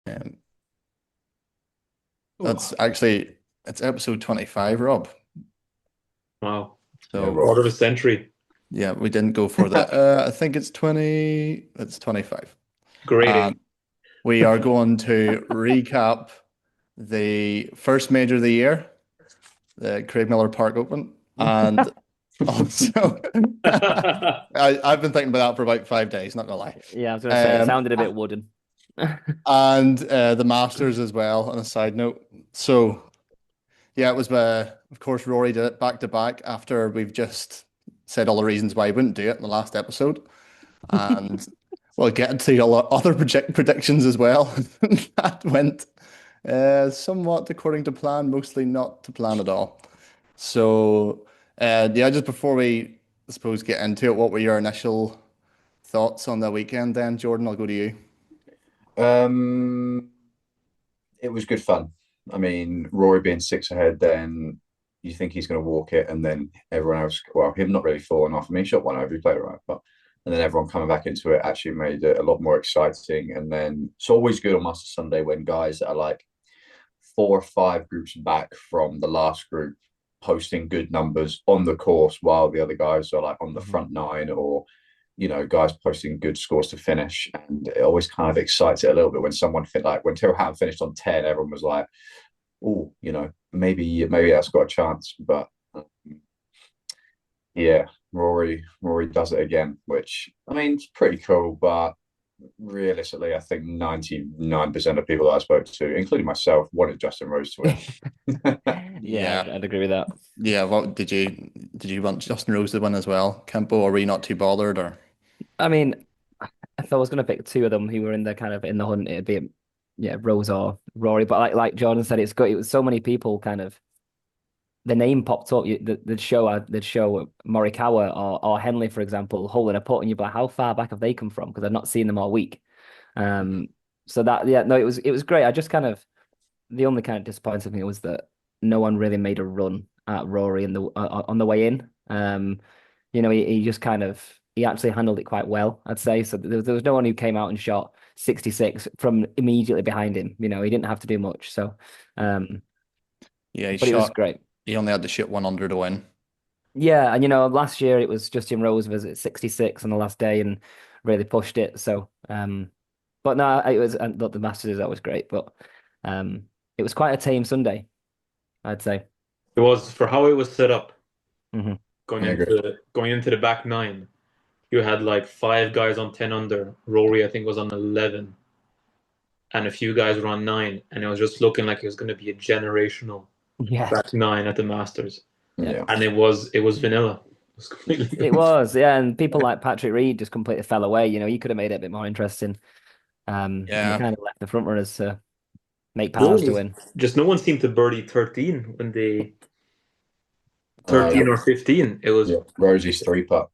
Um, Ooh, it's episode 25, Rob. wow. Yeah, So Rob. Quarter of a century. yeah, we didn't go for that. I think it's 25. Great And age. we are going to recap the first major of the year, the Craig Miller Park Open, and also I've been thinking about that for about 5 days, not gonna lie. Yeah, I was gonna say it Um, sounded a bit wooden. and the Masters as well, on a side note. So yeah, it was of course Rory did it back to back after we've just said all the reasons why he wouldn't do it in the last episode. And we'll get into a lot other predictions as well. That went somewhat according to plan, mostly not to plan at all. So, yeah, just before we, I suppose, get into it, what were your initial thoughts on the weekend then, Jordan? I'll go to you. Um, it was good fun. I mean, Rory being six ahead, then you think he's going to walk it, and then everyone else, well, him not really falling off. I mean, he shot one over, he played all right, but and then everyone coming back into it actually made it a lot more exciting. And then it's always good on Master Sunday when guys that are like 4 or 5 groups back from the last group posting good numbers on the course while the other guys are like on the Mhm. front nine, or guys posting good scores to finish. And it always kind of excites it a little bit when someone like when Tyrrell Hatton finished on 10, everyone was like, oh, maybe that's got a chance. But um, yeah, Rory does it again, which I mean it's pretty cool, but realistically, I think 99% of people that I spoke to, including myself, wanted Justin Rose to win. Yeah, Yeah, I'd agree with that. yeah. What did you want Justin Rose to win as well, Kempo, or were you not too bothered? Or I mean, if I was gonna pick two of them who were in the kind of in the hunt, it'd be yeah, Rose or Rory. But like Jordan said, it's good. It was so many people kind of the name popped up. They'd show Morikawa or Henley, for example, holding a putt, and you'd be like, how far back have they come from? Because I've not seen them all week. Um, so that yeah, no, it was great. I just kind of the only kind of disappointing thing was that no one really made a run at Rory in the on the way in. He just kind of he actually handled it quite well, I'd say. So there was no one who came out and shot 66 from immediately behind him. He didn't have to do much. So, um, yeah, but it was great. he only had to shoot one under to win. Yeah, and last year it was Justin Rose was at 66 on the last day and really pushed it. So, but no, it was and look, the Masters is always great, but it was quite a tame Sunday, I'd say. It was for how it was set up Hmm. going I agree. into the back nine. You had like five guys on 10 under. Rory, I think, was on 11, and a few guys were on nine, and it was just looking like it was going to be a generational Yeah, back nine at the Masters, yeah. Yeah. and it was vanilla. It was completely It was, yeah, and people like Patrick Reed just completely fell away. He could have made it a bit more interesting. And they Yeah. kind of left the front runners to make no pars one to was win. just no one seemed to birdie 13 when they Yeah. 13 or 15. It was Yeah. Rosie's three putt.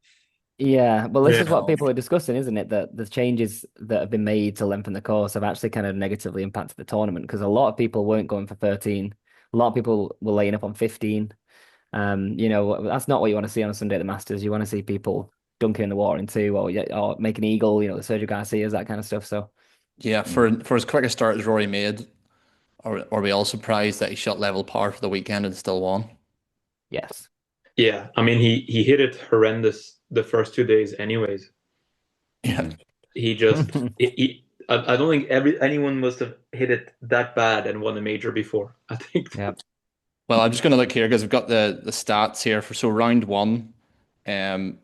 Yeah, well, this is yeah. what people are discussing, isn't it? That the changes that have been made to lengthen the course have actually kind of negatively impacted the tournament because a lot of people weren't going for 13. A lot of people were laying up on 15. That's not what you want to see on a Sunday at the Masters. You want to see people dunking in the water in two or yeah, or make an eagle, the Sergio Garcias, that kind of stuff. So Yeah, for as quick a start as Rory made, are we all surprised that he shot level par for the weekend and still won? yes. Yeah, I mean he hit it horrendous the first 2 days anyways. Yeah. Mm. He just I don't think anyone must have hit it that bad and won a major before. I think Yeah. Well, I'm just going to look here because we've got the stats here for round one. Um,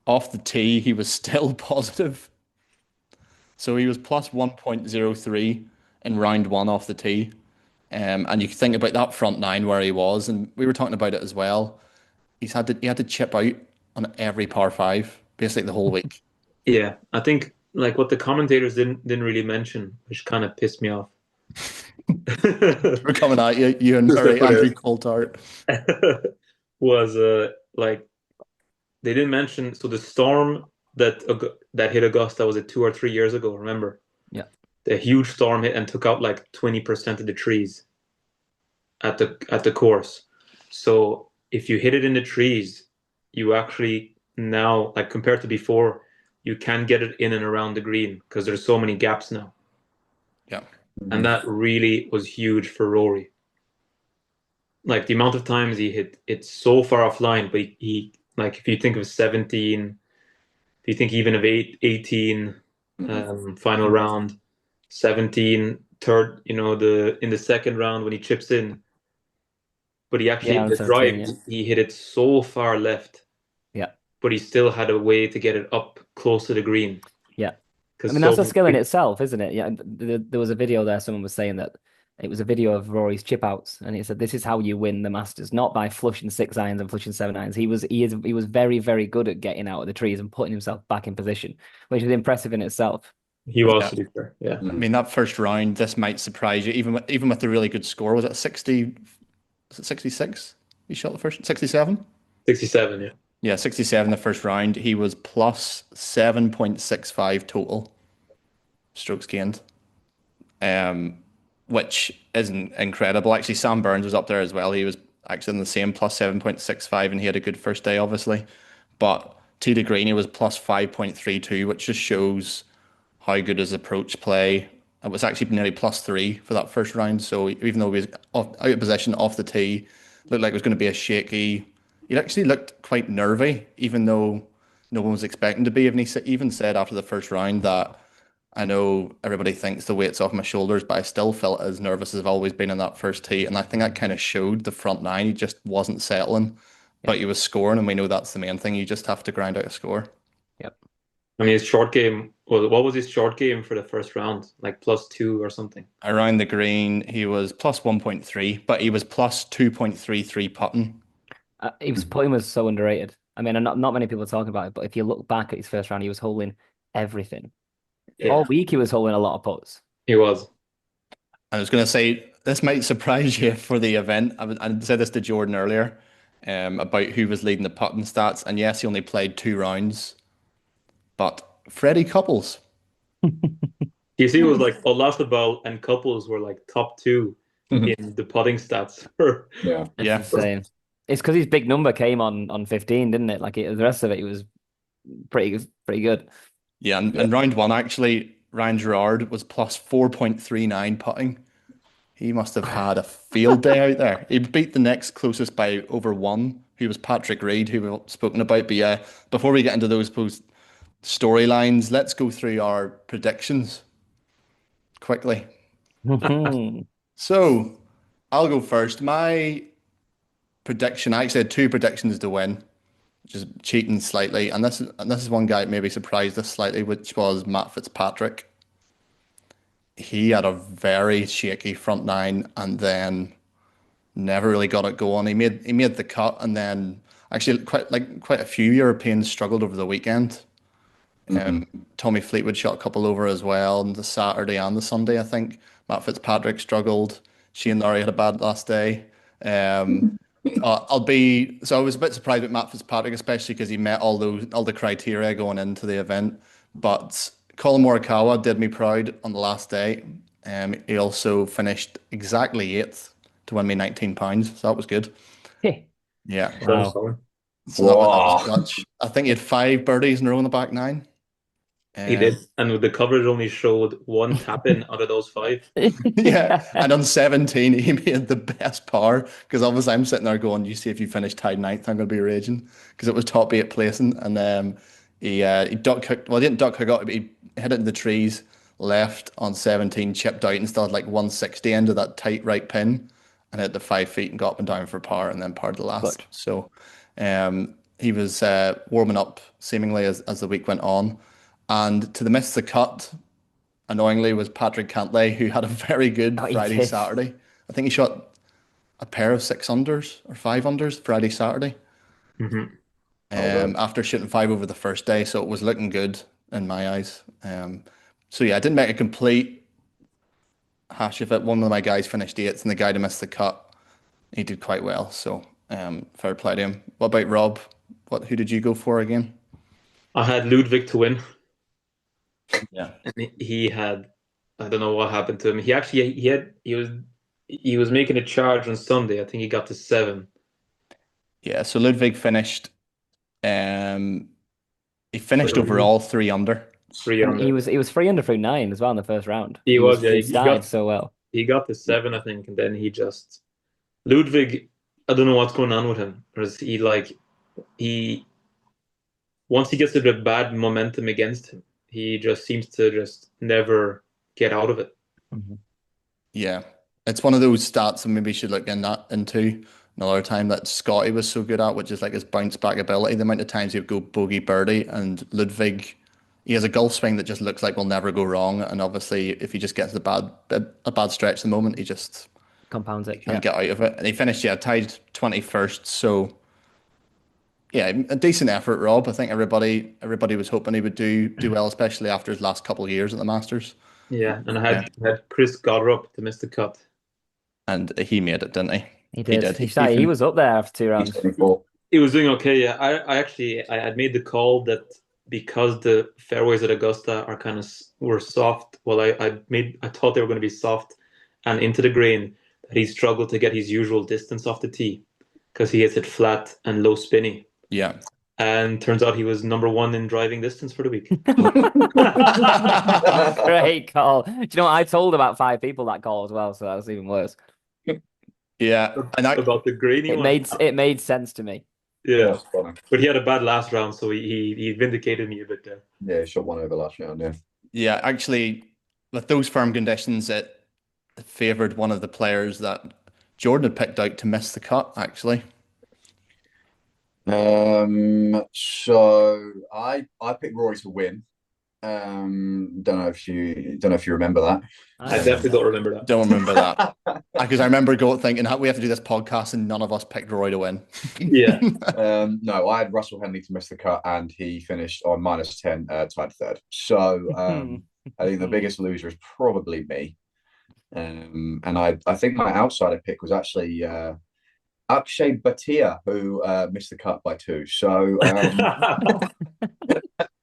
off the tee, he was still positive. So he was plus 1.03 in round one off the tee. And you think about that front nine where he was, and we were talking about it as well. He had to chip out on every par five, basically the whole week. yeah, I think like what the commentators didn't really mention, which kind of pissed me off. We're coming at you, you and Just to Murray, put Andrew Coulthard. was like they didn't mention so the storm that hit Augusta was it 2 or 3 years ago, remember? Yeah. The huge storm hit and took out like 20% of the trees at the course. So if you hit it in the trees, you actually now, like compared to before, you can get it in and around the green because there's so many gaps now. Yeah. and that really was huge for Rory. Like the amount of times he hit it so far offline, but he like if you think of 17, if you think even of 18 final round, 17 third, the in the second round when he chips in, but he actually Yeah, on the 17, drive yeah. he hit it so far left, Yeah. but he still had a way to get it up close to the green Yeah. I because mean, so that's a skill in many itself, isn't it? Yeah. There was a video there, someone was saying that it was a video of Rory's chip outs, and he said this is how you win the Masters, not by flushing 6 irons and flushing 7 irons. He was very, very good at getting out of the trees and putting himself back in position, which is impressive in itself. he was Yeah. to be fair. Yeah, I mean, that first round, this might surprise you, even with the really good score. Was it 60? Was it 66? He shot the first 67? 67. Yeah, Yeah, 67 the first round. He was plus 7.65 total strokes gained, um, which isn't incredible. Actually, Sam Burns was up there as well. He was actually in the same plus 7.65, and he had a good first day, obviously. But to the green, he was plus 5.32, which just shows how good his approach play. It was actually nearly plus 3 for that first round. So even though he was out of position off the tee, looked like it was going to be a shaky. He actually looked quite nervy, even though no one was expecting to be. And he even said after the first round that I know everybody thinks the weight's off my shoulders, but I still felt as nervous as I've always been in that first tee. And I think that kind of showed the front nine. He just wasn't settling, but Yep. he was scoring, and we know that's the main thing. You just have to grind out a score. Yep. I mean his short game. Well, what was his short game for the first round? Like +2 or something. Around the green, he was plus 1.3, but he was plus 2.33 putting. Putting was so underrated. I mean, and not many people talk about it, but if you look back at his first round, he was holding everything. Yeah, All week, he was holding a lot of putts. he was. I was going to say, this might surprise you for the event. I said this to Jordan earlier about who was leading the putting stats. And yes, he only played 2 rounds, but Freddie Couples. You see, it was like Olazabal and Couples were like top 2 in the putting stats. Yeah. It's Yeah. insane. It's because his big number came on 15, didn't it? Like the rest of it, he was pretty good. Yeah. And, Yeah. and round one, actually, Ryan Gerard was plus 4.39 putting. He must have had a field day out there. He beat the next closest by over 1, who was Patrick Reed, who we've spoken about. But yeah, before we get into those storylines, let's go through our predictions quickly. So I'll go first. My prediction, I actually had 2 predictions to win, which is cheating slightly. And this is one guy that maybe surprised us slightly, which was Matt Fitzpatrick. He had a very shaky front nine and then never really got it going. He made the cut, and then actually quite a few Europeans struggled over the weekend. Tommy Fleetwood shot a couple over as well on the Saturday and the Sunday, I think. Matt Fitzpatrick struggled. Shane Lowry had a bad last day. I was a bit surprised with Matt Fitzpatrick, especially because he met all the criteria going into the event. But Colin Morikawa did me proud on the last day. He also finished exactly eighth to win me £19, so that was good. Yeah. Wow. So that was Wow. clutch. I think he had 5 birdies in a row in the back nine. He did, and the coverage only showed 1 tap in out of those 5. Yeah, and on 17 he made the best par because obviously I'm sitting there going, you see if you finish tied ninth, I'm going to be raging because it was top 8 placing, and he duck hooked. Well, he didn't duck hook up, but he hit it in the trees left on 17, chipped out and still had like 160 into that tight right pin, and hit the 5 feet and got up and down for par, and then parred the last. Good. So, he was warming up seemingly as the week went on, and to the miss the cut, annoyingly, was Patrick Cantlay, who had a very good He Friday, did. Saturday. I think he shot a pair of 6 unders or 5 unders Friday, Saturday, after shooting 5 over the first day. So it was looking good in my eyes. So yeah, I didn't make a complete hash of it. One of my guys finished eighth, and the guy that missed the cut, he did quite well. So fair play to him. What about Rob? Who did you go for again? I had Ludwig to win. Yeah. And he had, I don't know what happened to him. He was making a charge on Sunday. I think he got to 7. Yeah, so Ludwig finished he finished Really? overall 3 under. 3 And under. he was 3 under through 9 as well in the first round. He was, yeah. He started so well. He got the 7, I think, and then he just Ludwig. I don't know what's going on with him. Or is he once he gets a bit of bad momentum against him, he just seems to just never get out of it. Yeah. It's one of those stats that maybe you should look into another time that Scotty was so good at, which is like his bounce back ability. The amount of times he'd go bogey birdie, and Ludwig, he has a golf swing that just looks like will never go wrong. And obviously, if he just gets a bad stretch at the moment, he just Compounds it. can't get out of it. And he finished, tied 21st. So yeah, a decent effort, Rob. I think everybody was hoping he would do well, especially after his last couple of years at the Masters. Yeah, and I had Chris Goddard to miss the cut. And he made it, didn't he? He did. He was up there after 2 rounds. He was doing okay. Yeah, I had made the call that because the fairways at Augusta are were soft. Well, I thought they were going to be soft and into the green. That he struggled to get his usual distance off the tee because he hits it flat and low spinny. Yeah. And turns out he was number 1 in driving distance for the week. Great call. Do you know what? I told about 5 people that call as well, so that was even worse. Yeah, and about the grainy one. It made sense to me. Yeah, but he had a bad last round, so he vindicated me a bit there. Yeah, he shot one over last round. Yeah. Yeah, actually, with those firm conditions, it favoured one of the players that Jordan had picked out to miss the cut. Actually, so I picked Rory to win. Don't know if you remember that. I definitely don't remember that. Don't remember that because I remember thinking we have to do this podcast and none of us picked Rory to win. Yeah. No, I had Russell Henley to miss the cut and he finished on -10, tied 3rd. So I think the biggest loser is probably me. And I think my outsider pick was actually Akshay Bhatia, who missed the cut by 2. So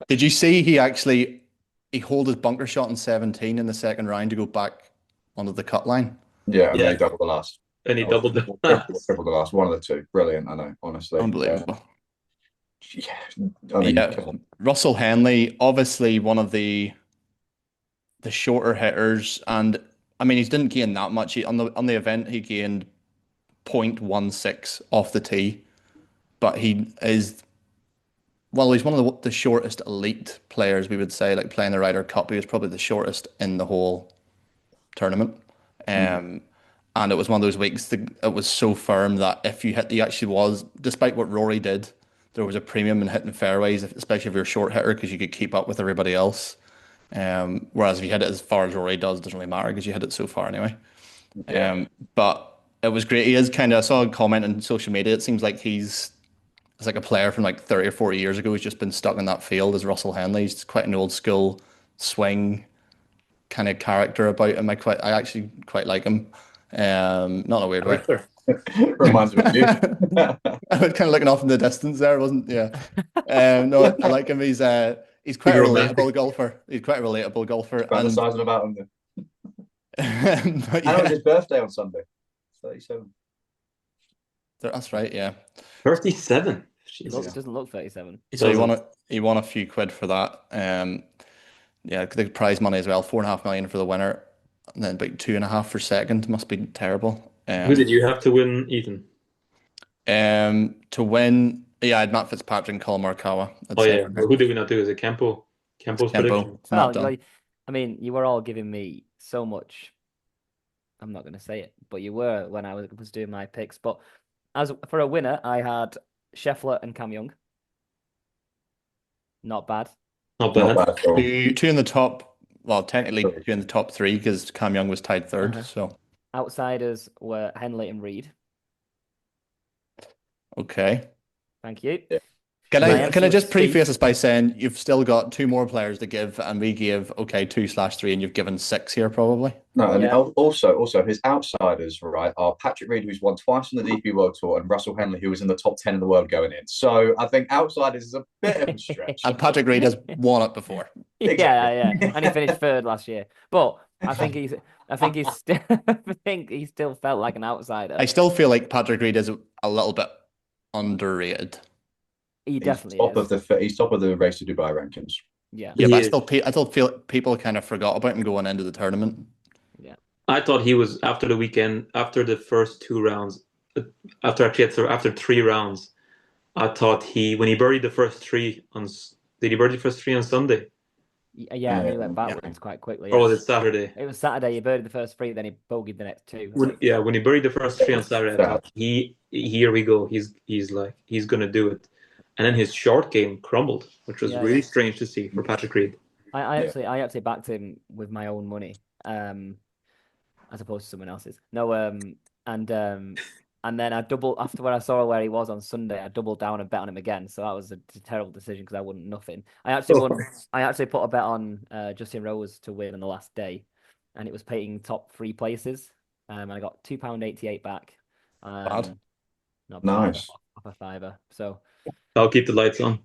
did you see he holed his bunker shot in 17 in the second round to go back onto the cut line? Yeah, and then he doubled the last. And he doubled the last. Triple the last. One of the two. Brilliant, I know, honestly. Unbelievable. Yeah. I mean, Russell Henley, obviously one of the shorter hitters, and I mean he didn't gain that much. On the event he gained 0.16 off the tee, but he's one of the shortest elite players, we would say, like playing the Ryder Cup. He was probably the shortest in the whole tournament. And it was one of those weeks that it was so firm that if you hit, despite what Rory did, there was a premium in hitting fairways, especially if you're a short hitter, because you could keep up with everybody else. Whereas if you hit it as far as Rory does, it doesn't really matter because you hit it so far anyway. Yeah. But it was great. I saw a comment on social media. It seems like it's like a player from like 30 or 40 years ago who's just been stuck in that field as Russell Henley. He's quite an old school swing kind of character about him. I actually quite like him. Not in a weird way. Reminds me of you. I was kind of looking off in the distance there, wasn't? Yeah. No, I like him. He's quite a relatable golfer. He's quite a relatable golfer. Fantasizing about him. And it was his birthday on Sunday. 37. That's right. Yeah. 37. It doesn't look 37. So he won a few quid for that. Yeah, the prize money as well, 4.5 million for the winner, and then about 2.5 for second. Must be terrible. Who did you have to win, Ethan? To win, yeah, I had Matt Fitzpatrick and Colin Morikawa. Yeah. Well, who did we not do? Is it Campo? Campo's prediction? Well, I mean, you were all giving me so much. I'm not going to say it, but you were when I was doing my picks. But as for a winner, I had Scheffler and Cam Young. Not bad. Not bad. Not bad at all. Two in the top. Well, technically two in the top 3 because Cam Young was tied 3rd. So outsiders were Henley and Reed. Okay. Thank you. Yeah. Can I just preface this by saying you've still got 2 more players to give, and we gave 2/3, and you've given 6 here probably. No, and also his outsiders, right, are Patrick Reed, who's won twice on the DP World Tour, and Russell Henley, who was in the top 10 in the world going in. So I think outsiders is a bit of a stretch. And Patrick Reed has won it before. Exactly. Yeah, and he finished 3rd last year. But I think he still felt like an outsider. I still feel like Patrick Reed is a little bit underrated. He definitely is. He's top of the Race to Dubai rankings. Yeah. Yeah, He but is. I still feel people kind of forgot about him going into the tournament. Yeah. I thought he was after the weekend, after the first 2 rounds, after 3 rounds. I thought when he birdied the first three did he birdie the first three on Sunday Yeah, and then he went Yeah. backwards quite quickly. or Yeah. was it Saturday? It was Saturday. He birdied the first three, then he bogeyed the next two. When he buried the first three on Saturday, I thought here we go. He's gonna do it, and then his short game crumbled, which was Yeah, really yeah. strange to see for Patrick Reed. I Yeah. actually backed him with my own money, as opposed to someone else's. No, and then I doubled after when I saw where he was on Sunday. I doubled down and bet on him again. So that was a terrible decision because I won nothing. I actually won. I actually put a bet on Justin Rose to win on the last day, and it was paying top three places. And I got £2.88 back. Bad. Not bad. Nice. Off a fiver. So I'll keep the lights on.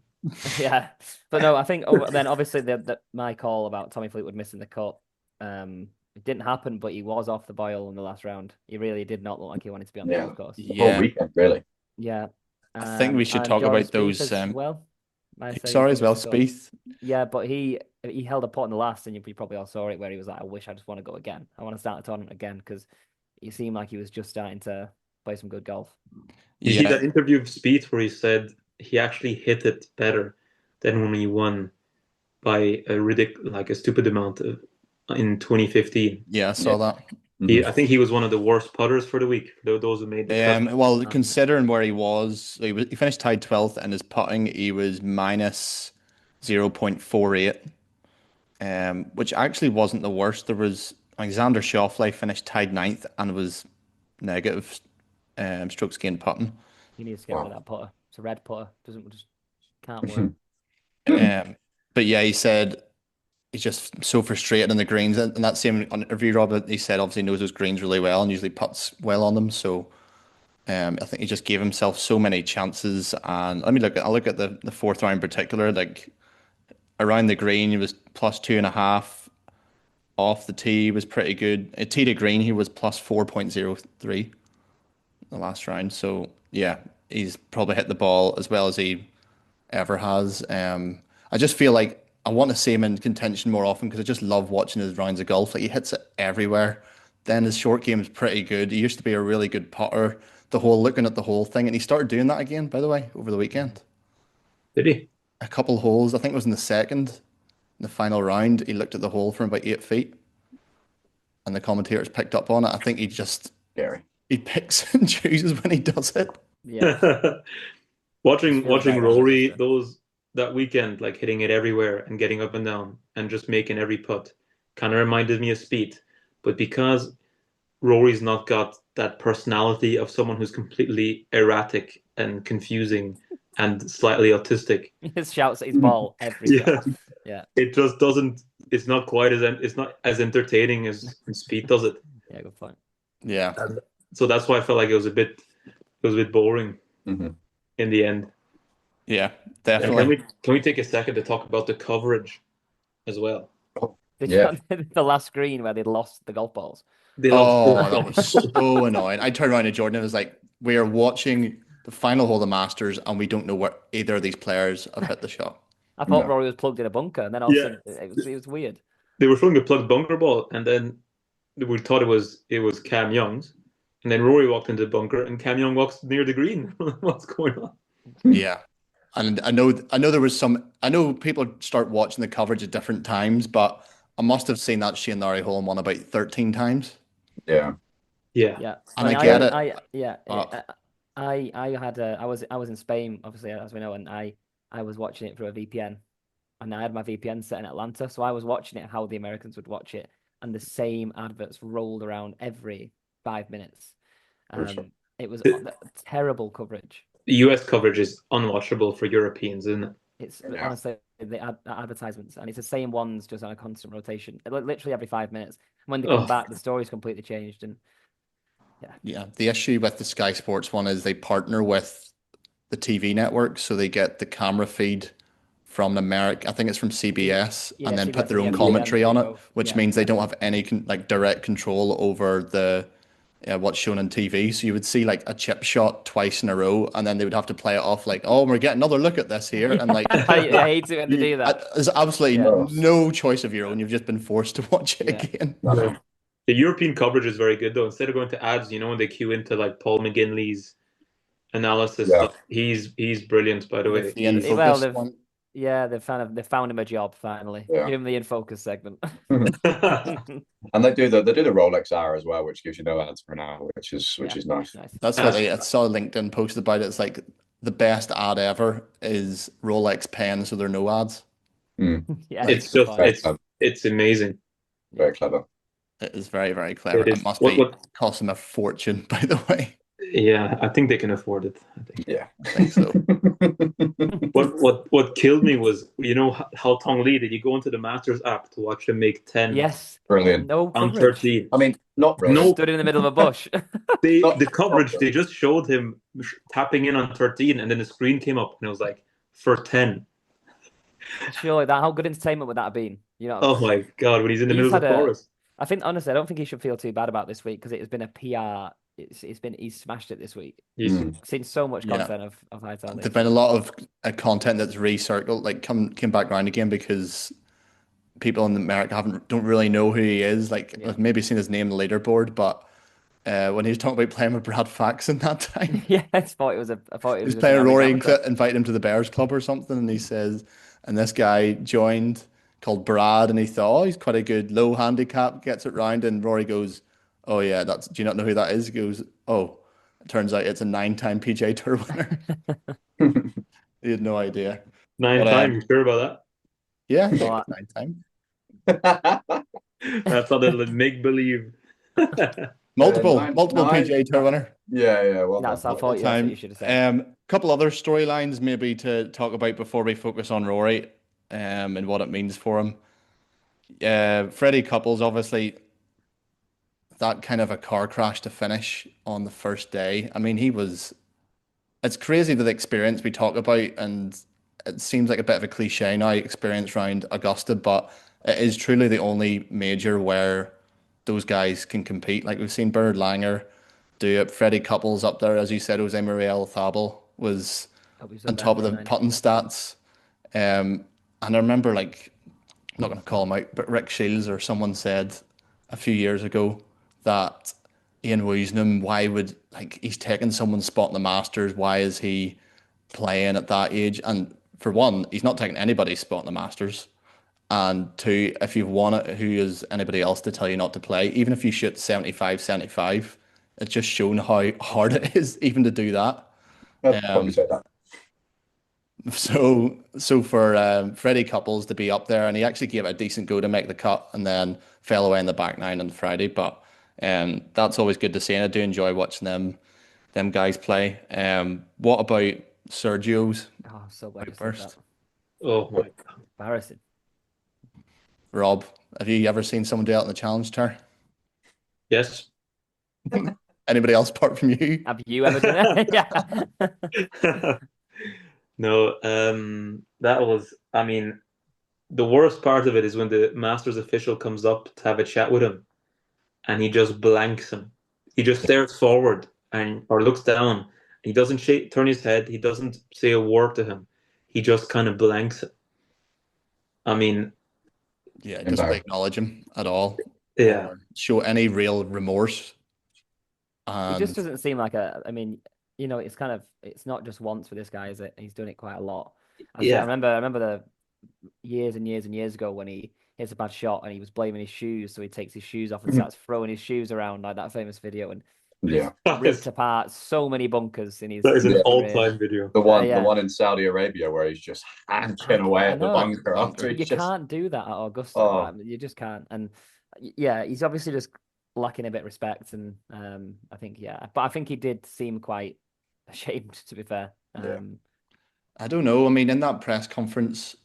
yeah, but no, I think then obviously my call about Tommy Fleetwood missing the cut, it didn't happen, but he was off the boil in the last round. He really did not look like he wanted to be on the Yeah. golf course. The whole Yeah, weekend, really. Yeah, I think we should and talk Jordan about those. Spieth as well. I say Sorry, as he well, finished the golf. Spieth. Yeah, but he held a putt in the last, and you probably all saw it where he was like, "I wish I just want to go again. I want to start the tournament again," because he seemed like he was just starting to play some good golf. Did you see Yeah, that interview of Spieth where he said he actually hit it better than when he won by a stupid amount in 2015? yeah, I saw that. I think he was one of the worst putters for the week. Those who made the cut. Well, considering where he was, he finished tied 12th, and his putting he was minus 0.48, which actually wasn't the worst. There was Alexander Schauffele finished tied 9th and was negative strokes gained putting. He needs to get rid of that putter. It's a red putter. Just can't work. But yeah, he said he's just so frustrated in the greens. And that same interview, Rob, he said obviously knows those greens really well and usually puts well on them. So I think he just gave himself so many chances. And I look at the fourth round in particular. Like around the green, he was plus 2.5. Off the tee was pretty good. At tee to green, he was plus 4.03 the last round. So yeah, he's probably hit the ball as well as he ever has. I just feel like I want to see him in contention more often because I just love watching his rounds of golf. Like he hits it everywhere. Then his short game is pretty good. He used to be a really good putter. Looking at the whole thing, and he started doing that again, by the way, over the weekend. Did he? A couple holes, I think it was in the final round. He looked at the hole from about 8 feet, and the commentators picked up on it. I think Scary. he picks and chooses when he does it. Yeah. watching Rory Manchester. that weekend, like hitting it everywhere and getting up and down and just making every putt, kind of reminded me of Speed. But because Rory's not got that personality of someone who's completely erratic and confusing and slightly autistic, He just shouts at his ball every shot. Yeah. it just doesn't. It's not quite it's not as entertaining as when Speed does it. Yeah, good point. Yeah. So that's why I felt like it was a bit boring Mhm. in the end. Yeah, And definitely. can we take a second to talk about the coverage as well? Did Yeah. you the last screen where they'd lost the golf balls? They Oh, lost that was so annoying. I turned around to Jordan and was like, we are watching the final hole of the Masters and we don't know where either of these players have hit the shot. I thought No. Rory was plugged in a bunker, and then all of a Yeah. sudden it was weird. They were throwing a plugged bunker ball, and then we thought it was Cam Young's, and then Rory walked into the bunker, and Cam Young walks near the green. What's going on? Yeah. And I know there was I know people start watching the coverage at different times, but I must have seen that Shane Lowry hole in one about 13 times. Yeah. Yeah. Yeah, And I get it. I was in Spain, obviously, as we know, and I was watching it through a VPN, and I had my VPN set in Atlanta, so I was watching it how the Americans would watch it, and the same adverts rolled around every 5 minutes. It was terrible coverage. The US coverage is unwatchable for Europeans, isn't it? It's Yeah. honestly the advertisements, and it's the same ones just on a constant rotation, literally every 5 minutes. When they come back, the story's completely changed, and Yeah. The issue with the Sky Sports one is they partner with the TV network, so they get the camera feed from America. I think it's from CBS, Yeah, and then put CBS, their own ESPN, commentary on it, Bravo. which Yeah. means they don't have any direct control over the what's shown on TV. So you would see like a chip shot twice in a row, and then they would have to play it off like, "Oh, we're getting another look at this here," and like I hate it when they do that. there's absolutely Yeah. no choice of your own. You've just been forced to watch it Yeah. again. Yeah. The European coverage is very good though. Instead of going to ads, when they queue into like Paul McGinley's analysis stuff, he's brilliant, by the way. The In He's- Focus they've one. yeah, they've found him a job finally. Yeah. Give him the In Focus segment. And they do the Rolex hour as well, which gives you no ads for an hour, which is nice. That's what I saw a LinkedIn post about it. It's like the best ad ever is Rolex pen, so there are no ads. Yeah, it's good just point. it's amazing. Very clever. It is very, very clever. It is. It must What- cost them a fortune, by the way. Yeah, I think they can afford it. I think. Yeah. I think so. What killed me was how Tong Lee did you go into the Masters app to watch him make 10 Yes. Brilliant. No on coverage. 13. I mean, not really. No. Stood in the middle of a bush. The coverage, they just showed him tapping in on 13, and then the screen came up and it was like for 10. Surely how good entertainment would that have been? Oh my God, when he's in the He's middle of the had a- forest. I think honestly, I don't think he should feel too bad about this week because it has been a PR. He's smashed it this week. He's- Seen so much Yeah. content of Hightower. There's been a lot of content that's recircled, like came back around again because people in America don't really know who he is. Like I've maybe seen his name on the leaderboard, but when he was talking about playing with Brad Faxon that time, Yeah, I thought it was he was playing Rory and invited him to the Bears Club or something, and he says, and this guy joined called Brad, and he thought, oh, he's quite a good low handicap, gets it round, and Rory goes, oh yeah, do you not know who that is? He goes, oh, it turns out it's a 9-time PGA Tour winner. He had no idea. 9 times, you sure about that? Yeah, I think Well, it's 9 Yeah. That's not a make believe. multiple nine- PGA Tour winner. Well That's done. I thought that's what you should have said. Couple other storylines maybe to talk about before we focus on Rory, and what it means for him. Freddie Couples, obviously, that kind of a car crash to finish on the first day. I mean, it's crazy the experience we talk about, and it seems like a bit of a cliche now, experience around Augusta, but it is truly the only major where those guys can compete. Like we've seen Bernard Langer do it. Freddie Couples up there, as you said, Jose Maria Alzabal was on top of the putting stats. And I remember, like, I'm not going to call him out, but Rick Shields or someone said a few years ago that Ian Woosnam, he's taking someone's spot in the Masters. Why is he playing at that age? And for one, he's not taking anybody's spot in the Masters. And two, if you've won it, who is anybody else to tell you not to play? Even if you shoot 75, it's just shown how hard it is even to do that. I'd probably say that. So for Freddie Couples to be up there, and he actually gave it a decent go to make the cut and then fell away in the back nine on Friday. But that's always good to see, and I do enjoy watching them guys play. What about Sergio's So glad you said outburst? that. Oh my God. Embarrassing. Rob, have you ever seen someone do that in the challenge tour? Yes. Anybody else apart from you? Have you ever done it? Yeah. No, that was, I mean, the worst part of it is when the Masters official comes up to have a chat with him and he just blanks him. He just stares forward or looks down. He doesn't turn his head. He doesn't say a word to him. He just kind of blanks it. I mean, Yeah, doesn't acknowledge him at all. yeah. Or show any real remorse. It just doesn't seem like I mean, it's not just once for this guy, is it? He's done it quite a lot. I remember the years and years and years ago when he hits a bad shot and he was blaming his shoes, so he takes his shoes off and starts throwing his shoes around, like that famous video, and ripped apart so many bunkers in his. That is an career. all-time video. The one in Saudi Arabia where he's just hacking away at the bunker after You can't do that at Augusta. Right? You just can't. And yeah, he's obviously just lacking a bit of respect, and I think but I think he did seem quite ashamed, to be fair. I don't know. I mean, in that press conference,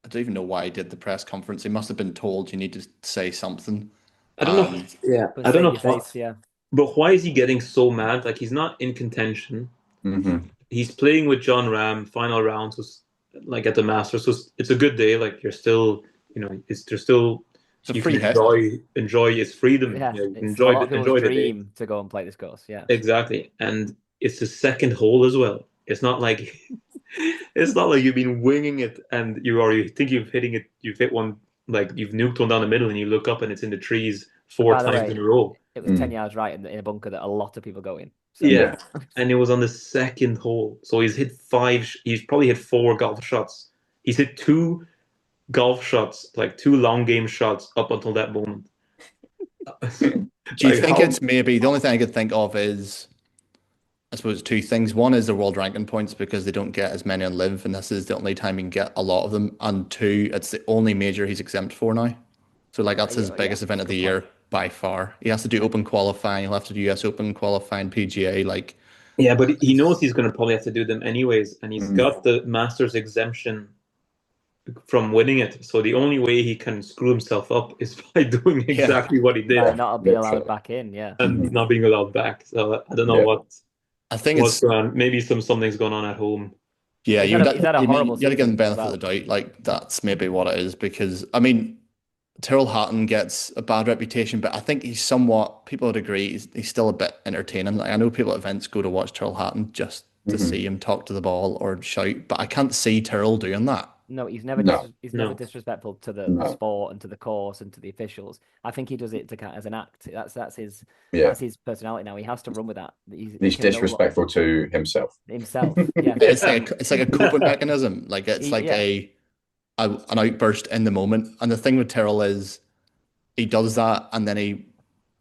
I don't even know why he did the press conference. He must have been told you need to say something. I don't know. Yeah, I don't know. But why is he getting so mad? Like, he's not in contention. Mm-hmm. He's playing with John Ram, final rounds, like at the Masters. So it's a good day. Like, you're still, there's still It's a you free can hit. enjoy his freedom. Yeah, You know, you can it's a lot of people's enjoy the day. dream to go and play this course. Yeah, Exactly. And it's the second hole as well. It's not like it's not like you've been winging it and you think you've hit one, like you've nuked one down the middle and you look up and it's in the trees four by the times way, in a row. it was 10 yards right in a bunker that a lot of people go in. So Yeah. And it was on the second hole. So he's probably hit 4 golf shots. He's hit 2 golf shots, like 2 long game shots up until that moment. Do you think it's maybe the only thing I could think of is, I suppose, two things. One is the world ranking points because they don't get as many on Live, and this is the only time you can get a lot of them. And two, it's the only major he's exempt for now. So like that's his biggest event of the year by far. He has to do Open qualifying. He'll have to do US Open qualifying, PGA. Like, yeah, but he knows he's going to probably have to do them anyways, and he's got the Masters exemption from winning it. So the only way he can screw himself up is by doing exactly what he did. by not being allowed back in, and not being allowed back. So I don't know what. I think what's going on. Maybe something's going on at home. Yeah, he's had a horrible you got to give him season the as benefit well. of the doubt. Like that's maybe what it is because I mean, Tyrrell Hatton gets a bad reputation, but I think he's somewhat. People would agree he's still a bit entertaining. Like I know people at events go to watch Tyrrell Hatton just to see him talk to the ball or shout, but I can't see Tyrrell doing that. No, he's never disrespectful to the sport and to the course and to the officials. I think he does it as an act. That's his personality now. He has to run with that. He's disrespectful to himself. Yeah, it's like a coping mechanism. Like it's an outburst in the moment. And the thing with Tyrrell is he does that and then he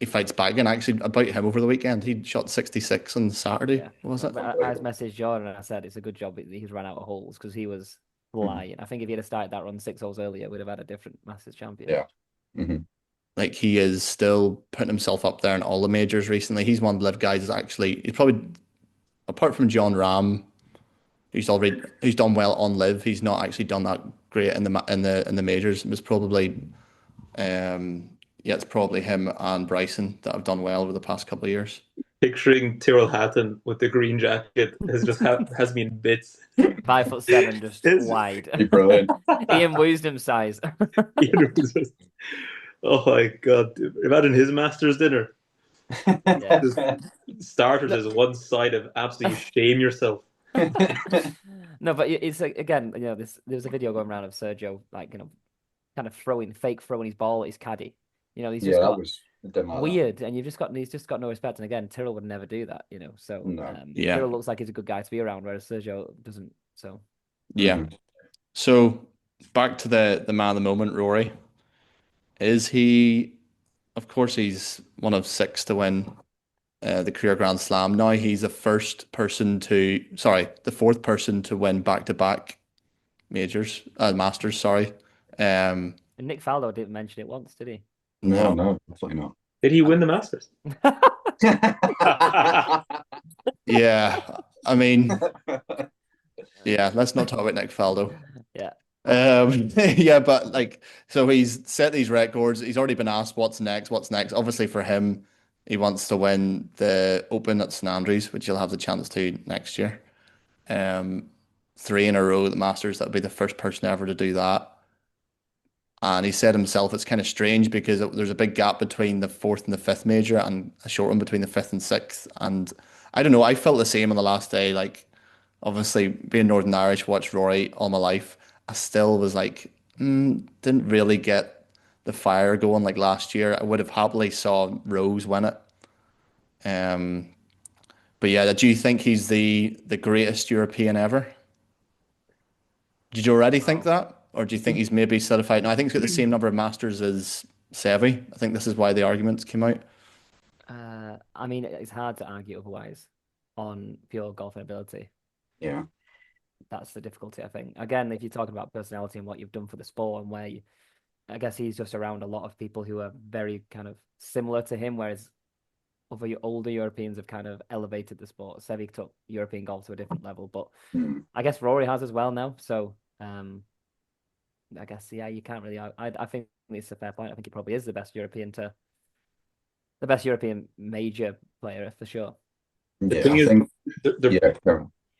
fights back. And actually, about him over the weekend, he shot 66 on Saturday. Yeah. What was it? I messaged Jordan and I said it's a good job he's run out of holes because he was flying. I think if he'd have started that run 6 holes earlier, we'd have had a different Masters champion. Yeah. Like he is still putting himself up there in all the majors recently. He's one of the Live guys he's probably, apart from John Ram, who's done well on Live, he's not actually done that great in the majors. It was probably it's probably him and Bryson that have done well over the past couple of years. Picturing Tyrrell Hatton with the green jacket has me in bits. 5'7", just wide. Brilliant. Ian Wisdom size. Oh my god! Dude. Imagine his Masters dinner. Yeah. Starters as one side of absolutely shame yourself. No, but it's like, again, there's a video going around of Sergio kind of throwing his ball at his caddy. He's just that was weird, and he's just got no respect. And again, Tyrrell would never do that. So Tyrrell looks like he's a good guy to be around, whereas Sergio doesn't. So So back to the man of the moment, Rory. Is he? Of course, he's one of 6 to win the career Grand Slam. Now he's the fourth person to win back-to-back majors, Masters. Sorry. And Nick Faldo didn't mention it once, did he? No, definitely not. Did he win the Masters? Yeah, I mean, let's not talk about Nick Faldo. Yeah. But so he's set these records. He's already been asked what's next. Obviously for him, he wants to win the Open at St Andrews, which he'll have the chance to next year. 3 in a row at the Masters. That would be the first person ever to do that. And he said himself, it's kind of strange because there's a big gap between the 4th and the 5th major and a short one between the 5th and 6th. And I don't know, I felt the same on the last day. Like, obviously, being Northern Irish, watched Rory all my life. I still was like, didn't really get the fire going like last year. I would have happily saw Rose win it. But yeah, do you think he's the greatest European ever? Did you already think that? Or do you think he's maybe certified? No, I think he's got the same number of Masters as Seve. I think this is why the arguments came out. I mean, it's hard to argue otherwise on pure golfing ability. Yeah. That's the difficulty, I think. Again, if you're talking about personality and what you've done for the sport and I guess he's just around a lot of people who are very kind of similar to him, whereas other older Europeans have kind of elevated the sport. Seve took European golf to a different level, but I guess Rory has as well now. So I guess, you can't really. I think it's a fair point. I think he probably is the best European major player for sure. The thing is,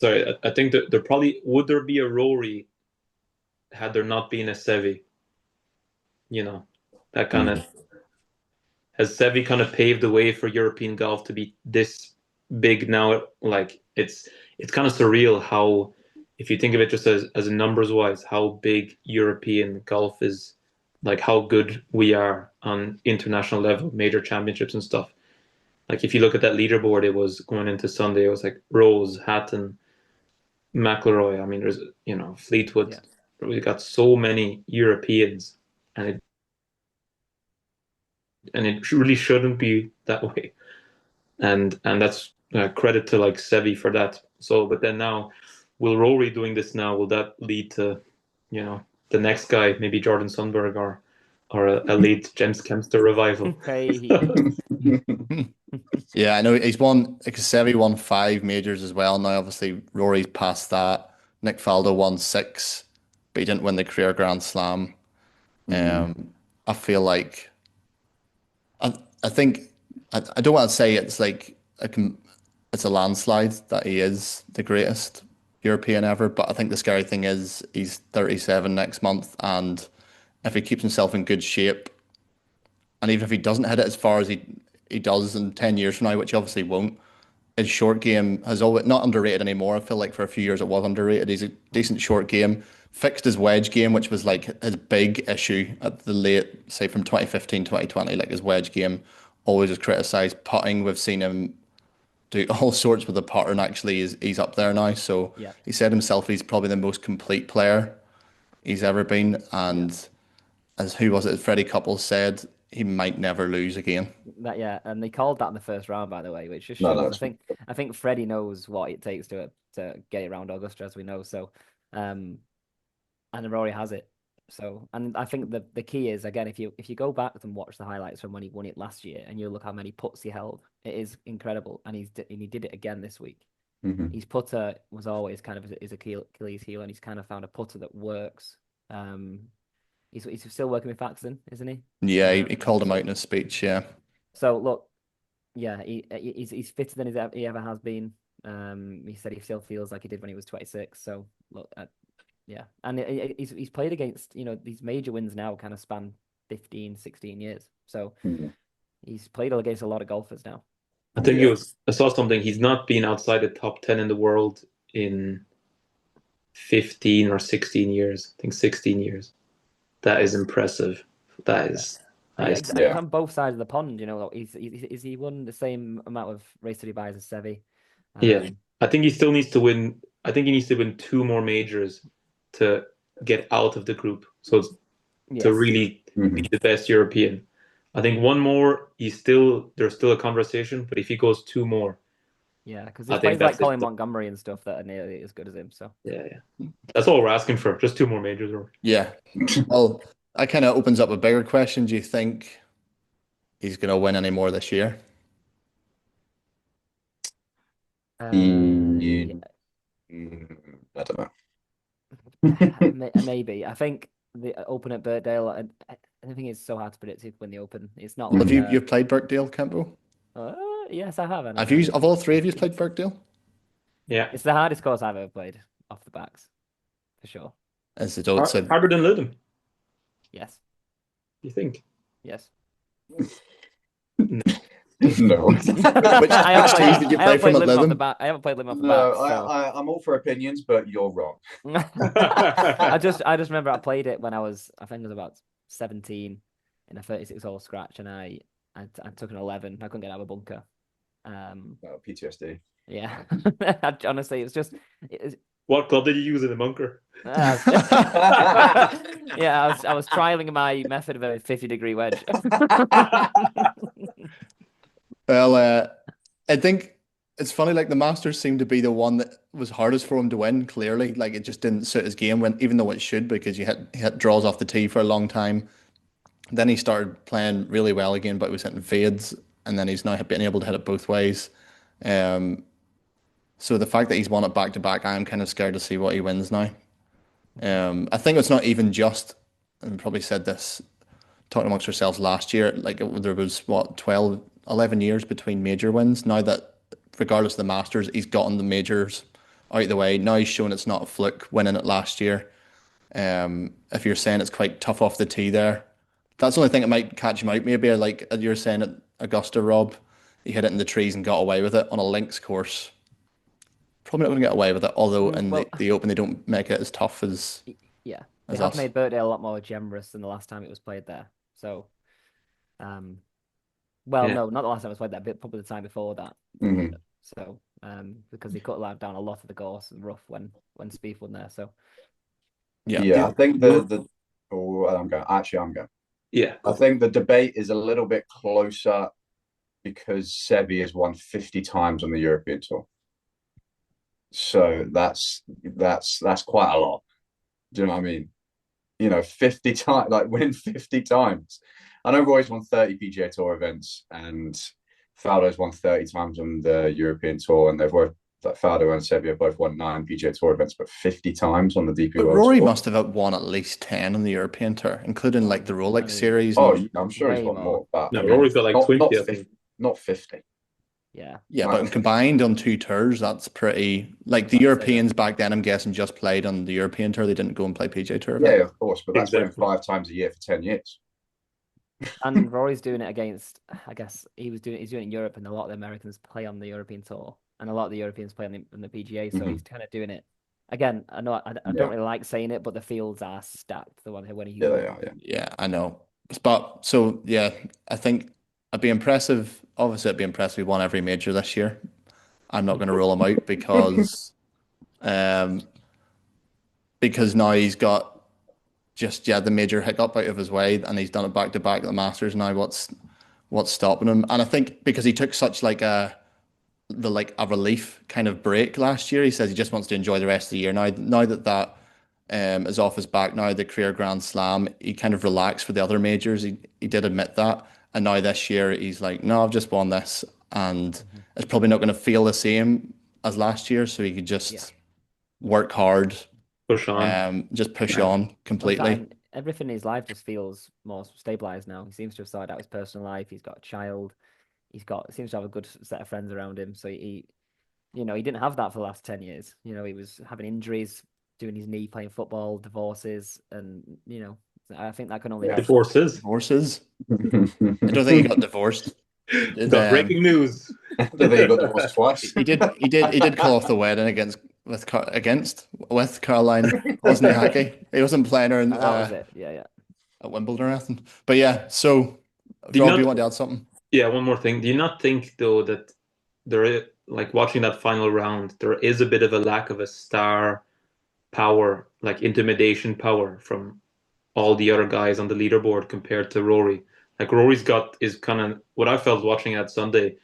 sorry, I think that there probably would there be a Rory had there not been a Seve, that kind of has Seve kind of paved the way for European golf to be this big now. Like it's kind of surreal how, if you think of it just as numbers wise, how big European golf is, like how good we are on international level, major championships and stuff. Like if you look at that leaderboard, it was going into Sunday, it was like Rose, Hatton, McIlroy. I mean, there's Fleetwood. Yeah. We got so many Europeans, and it really shouldn't be that way. And that's credit to like Seve for that. So, but then now, will Rory doing this now? Will that lead to, the next guy, maybe Jordan Sundberg or a late James Kempster revival? Hey. Yeah, I know he's won, because Seve won 5 majors as well. Now, obviously, Rory's past that. Nick Faldo won 6, but he didn't win the career Grand Slam. I feel like, I think, I don't want to say it's like it's a landslide that he is the greatest European ever, but I think the scary thing is he's 37 next month, and if he keeps himself in good shape, and even if he doesn't hit it as far as he does in 10 years from now, which he obviously won't, his short game has always not underrated anymore. I feel like for a few years it was underrated. He's a decent short game, fixed his wedge game, which was like his big issue at the late, say from 2015, 2020, like his wedge game always was criticised. Putting, we've seen him do all sorts with the putter, and actually he's up there now. So Yeah. he said himself he's probably the most complete player he's ever been. And as who was it? Freddie Couples said he might never lose again. And they called that in the first round, by the way, which just No, shows. that's- I think Freddie knows what it takes to get it around Augusta, as we know. So, and Rory has it. So, and I think the key is, again, if you go back and watch the highlights from when he won it last year, and you look how many putts he held, it is incredible. And he did it again this week. His putter was always kind of his Achilles heel, and he's kind of found a putter that works. He's still working with Faxon, isn't he? Yeah, he called him out in his speech. Yeah. So look, yeah, he's fitter than he ever has been. He said he still feels like he did when he was 26. So look, yeah, and he's played against, these major wins now kind of span 15, 16 years. So he's played against a lot of golfers now. I think I saw something. He's not been outside the top 10 in the world in 15 or 16 years. I think 16 years. That is impressive. That is. He's on both sides of the pond, Is he won the same amount of race to Dubai as Seve? Yeah, I think he still needs to win. I think he needs to win 2 more majors to get out of the group. So to really be the best European. I think 1 more, there's still a conversation. But if he goes 2 more, yeah, because there's players like Colin Montgomery and stuff that are nearly as good as him. So yeah, that's all we're asking for. Just 2 more majors. Yeah. Well, that kind of opens up a bigger question. Do you think he's going to win any more this year? I don't know. Maybe. I think the Open at Birkdale, I think it's so hard to predict who'd win the Open. It's not. Well, have you've played Birkdale, Campbell? Yes, I have. Have all 3 of you played Birkdale? Yeah, it's the hardest course I've ever played off the backs, for sure. As the dog said, harder than Lytham. Yes. You think? Yes. No. Which team did you play from at Lytham? I haven't played Lytham off the No, back. So. I'm all for opinions, but you're wrong. I just remember I played it when I think it was about 17 in a 36 hole scratch, and I took an 11. I couldn't get out of a bunker. PTSD. Yeah. Honestly, it's just. What club did you use in the bunker? Yeah, I was trialing my method of a 50-degree wedge. Well, I think it's funny. Like the Masters seemed to be the one that was hardest for him to win. Clearly, like it just didn't suit his game. Even though it should, because he hit draws off the tee for a long time. Then he started playing really well again, but he was hitting fades, and then he's now been able to hit it both ways. So the fact that he's won it back to back, I'm kind of scared to see what he wins now. I think it's not even just, and we probably said this talking amongst ourselves last year, like there was 12, 11 years between major wins. Now that regardless of the Masters, he's gotten the majors out of the way. Now he's shown it's not a fluke winning it last year. If you're saying it's quite tough off the tee there, that's the only thing that might catch him out. Maybe like you were saying at Augusta, Rob, he hit it in the trees and got away with it on a links course. Probably not going to get away with it. Although in Well, the Open they don't make it as tough yeah, they as have us. made Birkdale a lot more generous than the last time it was played there. So, well, Yeah. no, not the last time it was played there, but probably the time before that. Mhm. So, because he cut down a lot of the course and rough when Spieth wasn't there. So, Yeah. Yeah, I think I'm going. Actually, I'm going. Yeah. I think the debate is a little bit closer because Seve has won 50 times on the European Tour. So that's quite a lot. Do you know what I mean? 50 times, like winning 50 times. I know Roy's won 30 PGA Tour events and Faldo's won 30 times on the European Tour, and they've both, like Faldo and Seve have both won 9 PGA Tour events, but 50 times on the DP But World Rory Tour. must have won at least 10 on the European Tour, including like the Rolex I mean, series. Oh, And, I'm sure he's way won more. But No, I mean, Rory's got like not 20, I 50, think. not 50. yeah. yeah, Right. but combined on 2 tours, that's pretty. Like the I'd say Europeans back then, I'm guessing just played on the European Tour. They didn't go and play PGA Tour event. Yeah, of course, but that's winning Exactly. 5 times a year for 10 years. And Rory's doing it against, I guess he's doing it in Europe, and a lot of the Americans play on the European Tour, and a lot of the Europeans play on the PGA. So he's kind of doing it again. I know I Yeah. don't really like saying it, but the fields are stacked. The one when he Yeah, won. they are. Yeah. Yeah, I know. But so yeah, I think it'd be impressive. Obviously, it'd be impressive. We won every major this year. I'm not going to rule him out because now he's got just the major hiccup out of his way, and he's done it back to back at the Masters. Now what's stopping him? And I think because he took such like a relief kind of break last year, he says he just wants to enjoy the rest of the year. Now that is off his back, now the career Grand Slam, he kind of relaxed for the other majors. He did admit that, and now this year he's like, no, I've just won this, and it's probably not going to feel the same as last year. So he could just work hard, Push on. just push on completely. Everything in his life just feels more stabilized now. He seems to have sorted out his personal life. He's got a child. Seems to have a good set of friends around him. So he didn't have that for the last 10 years. He was having injuries, doing his knee, playing football, divorces, and I think that can only help. Divorces. I don't think he got divorced. Got breaking news. I think he got divorced twice. He did call off the wedding with Caroline Wozniacki. He wasn't playing her That was it. Yeah. at Wimbledon or anything. But yeah, so Do you Rob, not- you want to add something? Yeah, one more thing. Do you not think though that there is, like watching that final round, there is a bit of a lack of a star power, like intimidation power from all the other guys on the leaderboard compared to Rory? Like Rory's got is kind of what I felt watching at Sunday.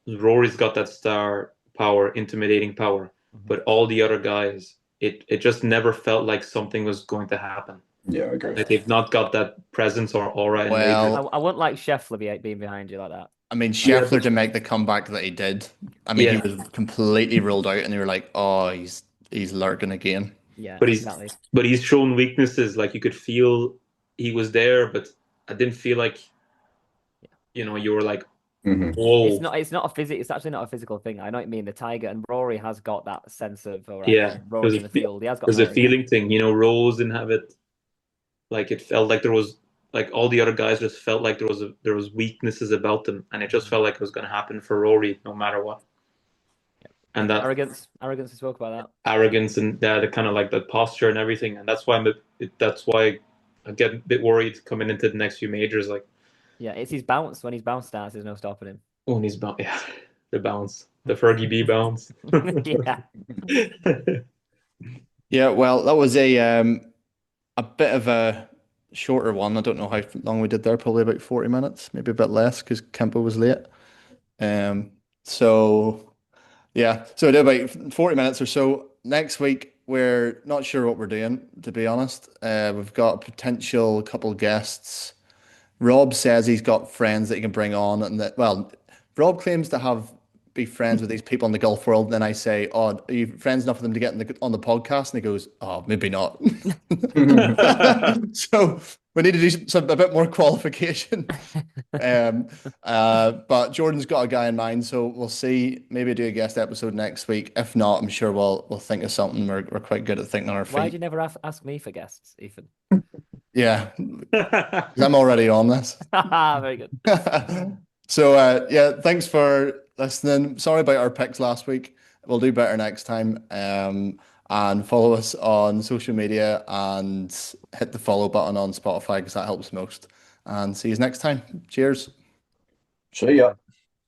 Rory's got that star power, intimidating power, but all the other guys, it just never felt like something was going to happen. Yeah, I agree. Like they've not got that presence or aura in Well, majors. I wouldn't like Scheffler being behind you like that. I mean, Yeah, Scheffler to make the comeback that he did. I mean, Yeah. he was completely ruled out, and they were like, "Oh, he's lurking again." Yeah, But exactly. he's shown weaknesses. Like you could feel he was there, but I didn't feel like you were like, Mhm. whoa. It's actually not a physical thing. I know what you mean. The Tiger and Rory has got that sense of Yeah, Rory's in the field. He has got There's a more, feeling thing, Rose didn't have it. Like it felt like there was like all the other guys just felt like there was weaknesses about them, and it just felt like it was going to happen for Rory no matter what. And that arrogance. We spoke about that. arrogance and the kind of like that posture and everything, and that's why I get a bit worried coming into the next few majors. Like, Yeah, it's his bounce. When his bounce starts, there's no stopping him. oh, he's the bounce, the Fergie B bounce. Yeah. Yeah, well, that was a bit of a shorter one. I don't know how long we did there, probably about 40 minutes, maybe a bit less because Kempo was late. So yeah, so we did about 40 minutes or so. Next week, we're not sure what we're doing, to be honest. We've got a potential couple guests. Rob says he's got friends that he can bring on, and Rob claims to be friends with these people in the golf world. And then I say, "Oh, are you friends enough with them to get on the podcast?" And he goes, "Oh, maybe not." So we need to do a bit more qualification. But Jordan's got a guy in mind, so we'll see. Maybe do a guest episode next week. If not, I'm sure we'll think of something. We're quite good at thinking on our feet. Why did you never ask me for guests, Ethan? Yeah, 'cause I'm already on this. Very good. So yeah, thanks for listening. Sorry about our picks last week. We'll do better next time. And follow us on social media and hit the follow button on Spotify because that helps most. And see you next time. Cheers. See ya.